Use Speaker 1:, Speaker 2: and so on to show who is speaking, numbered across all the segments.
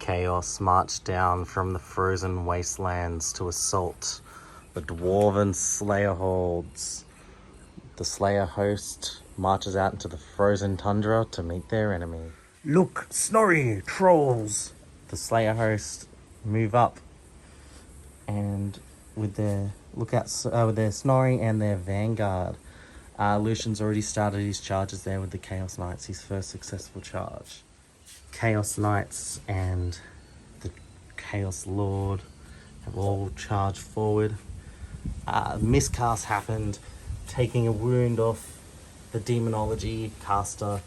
Speaker 1: Chaos marched down from the frozen wastelands to assault the Dwarven Slayer holds. The Slayer host marches out into the frozen tundra to meet their enemy. Look, Snorri, trolls! The Slayer host move up, and with their with their Snorri and their vanguard, Lucian's already started his charges there with the Chaos Knights, his first successful charge. Chaos Knights and the Chaos Lord have all charged forward. Miscast happened, taking a wound off the Demonology caster,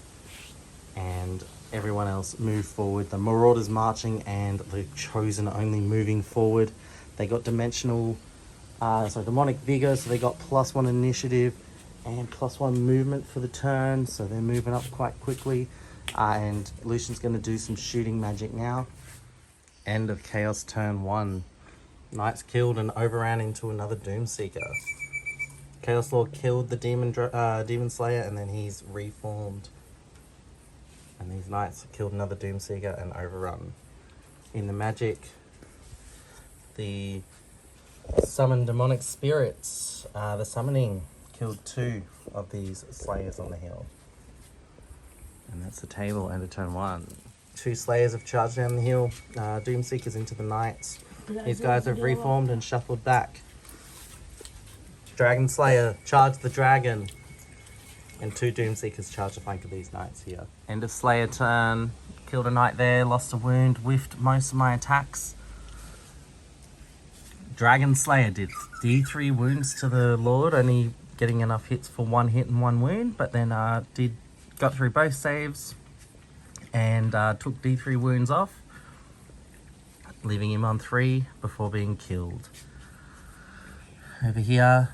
Speaker 1: and everyone else moved forward. The Marauders marching and the Chosen only moving forward. They got demonic vigor, so they got +1 initiative and +1 movement for the turn, so they're moving up quite quickly. And Lucian's going to do some shooting magic now. End of Chaos turn 1. Knights killed and overran into another Doomseeker. Chaos Lord killed the Demon Slayer, and then he's reformed. And these Knights killed another Doomseeker and overrun. In the magic, the summoned demonic spirits, the summoning killed 2 of these Slayers on the hill. And that's the table, end of turn 1. 2 Slayers have charged down the hill. Doomseekers into the Knights. These guys have reformed and shuffled back. Dragon Slayer charged the dragon. And 2 Doomseekers charged the flank of these Knights here. End of Slayer turn. Killed a Knight there, lost a wound, whiffed most of my attacks. Dragon Slayer did D3 wounds to the Lord, only getting enough hits for 1 hit and 1 wound, but then got through both saves and took D3 wounds off, leaving him on 3 before being killed. Over here,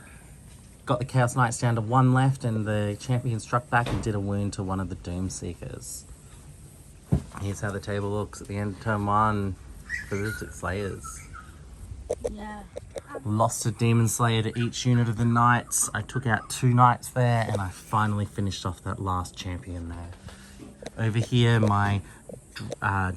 Speaker 1: got the Chaos Knights down to 1 left, and the champion struck back and did a wound to one of the Doomseekers. Here's how the table looks at the end of turn 1 for the Slayers.
Speaker 2: Yeah.
Speaker 1: Lost a Demon Slayer to each unit of the Knights. I took out 2 Knights there, and I finally finished off that last champion there. Over here, my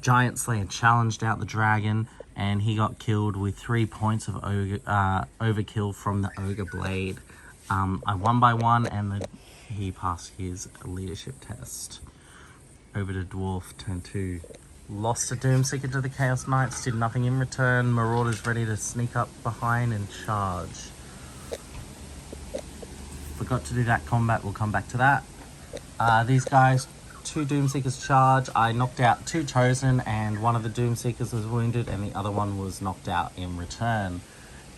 Speaker 1: Giant Slayer challenged out the dragon, and he got killed with 3 points of overkill from the Ogre Blade. I won by 1, and he passed his leadership test. Over to Dwarf, turn 2. Lost a Doomseeker to the Chaos Knights, did nothing in return. Marauders ready to sneak up behind and charge. Forgot to do that combat, we'll come back to that. These guys, 2 Doomseekers charge. I knocked out 2 Chosen, and one of the Doomseekers was wounded, and the other one was knocked out in return.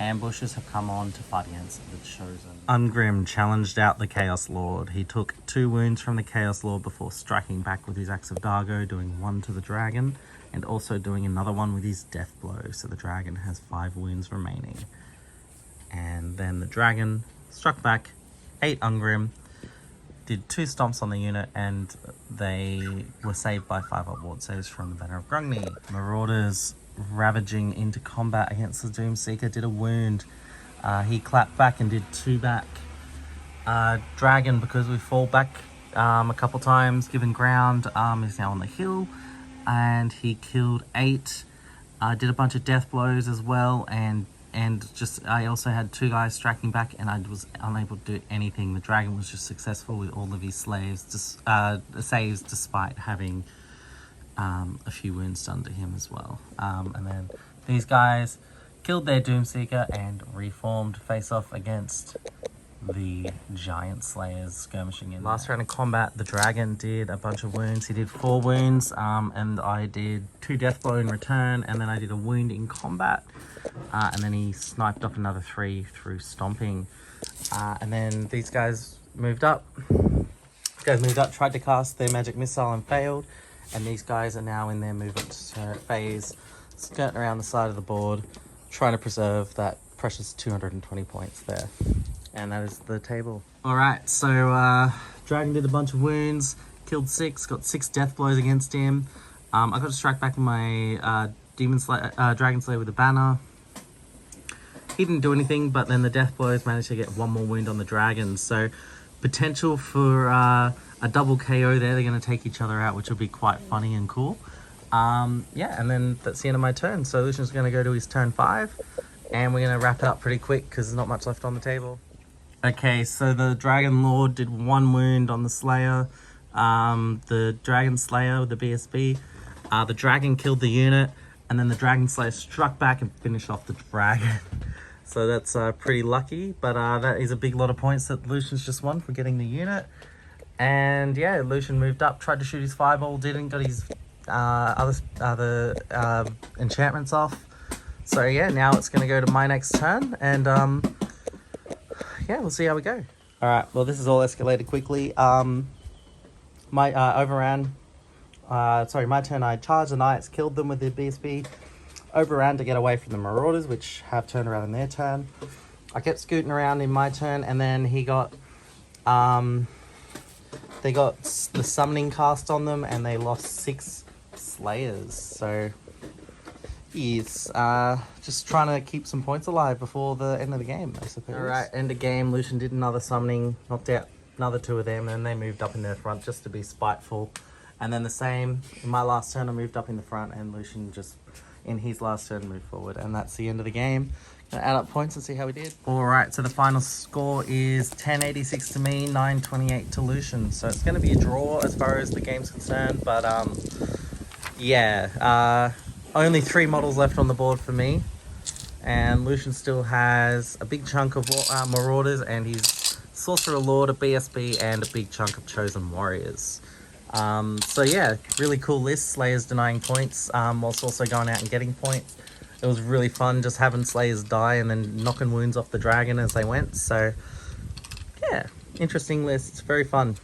Speaker 1: Ambushes have come on to fight against the Chosen. Ungrim challenged out the Chaos Lord. He took 2 wounds from the Chaos Lord before striking back with his Axe of Dargo, doing 1 to the dragon, and also doing another one with his Death Blow, so the dragon has 5 wounds remaining. And then the dragon struck back, 8 Ungrim, did 2 stomps on the unit, and they were saved by 5 ward saves from the Banner of Grungni. Marauders ravaging into combat against the Doomseeker did a wound. He clapped back and did 2 back. Dragon, because we fall back a couple times given ground, is now on the hill, and he killed 8. Did a bunch of death blows as well, and I also had 2 guys striking back, and I was unable to do anything. The dragon was just successful with all of his saves despite having a few wounds done to him as well. And then these guys killed their Doomseeker and reformed face off against the Giant Slayers skirmishing in. Last round of combat, the dragon did a bunch of wounds. He did 4 wounds, and I did 2 death blow in return, and then I did a wound in combat, and then he sniped off another 3 through stomping. And then these guys moved up. Tried to cast their magic missile and failed. And these guys are now in their movement phase, skirting around the side of the board, trying to preserve that precious 220 points there. And that is the table. Alright, so Dragon did a bunch of wounds, killed 6, got 6 death blows against him. I got to strike back with my Dragon Slayer with a banner. He didn't do anything, but then the death blows managed to get 1 more wound on the dragon. So potential for a double KO there. They're going to take each other out, which will be quite funny and cool. Yeah, and then that's the end of my turn. So Lucian's going to go to his turn 5, and we're going to wrap it up pretty quick because there's not much left on the table. Okay, so the Dragon Lord did 1 wound on the Slayer. The Dragon Slayer with the BSB. The dragon killed the unit, and then the Dragon Slayer struck back and finished off the dragon. So that's pretty lucky, but that is a big lot of points that Lucian's just won for getting the unit. And yeah, Lucian moved up, tried to shoot his fireball, didn't, got his other enchantments off. So yeah, now it's going to go to my next turn, and yeah, we'll see how we go. Alright, well this is all escalated quickly. My overran, my turn, I charged the knights, killed them with the BSB, overran to get away from the marauders, which have turned around in their turn. I kept scooting around in my turn, and then he got, they got the summoning cast on them, and they lost 6 slayers. So he's just trying to keep some points alive before the end of the game, I suppose. Alright, end of game. Lucian did another summoning, knocked out another 2 of them, and they moved up in their front just to be spiteful. And then the same, in my last turn I moved up in the front, and Lucian just, in his last turn, moved forward. And that's the end of the game. Gonna add up points and see how we did. Alright, so the final score is 1086 to me, 928 to Lucian. So it's gonna be a draw as far as the game's concerned, but yeah, only 3 models left on the board for me. And Lucian still has a big chunk of Marauders, and his Sorcerer Lord, a BSB, and a big chunk of Chosen Warriors. So yeah, really cool list. Slayers denying points, whilst also going out and getting points. It was really fun just having Slayers die and then knocking wounds off the dragon as they went. So yeah, interesting list. Very fun.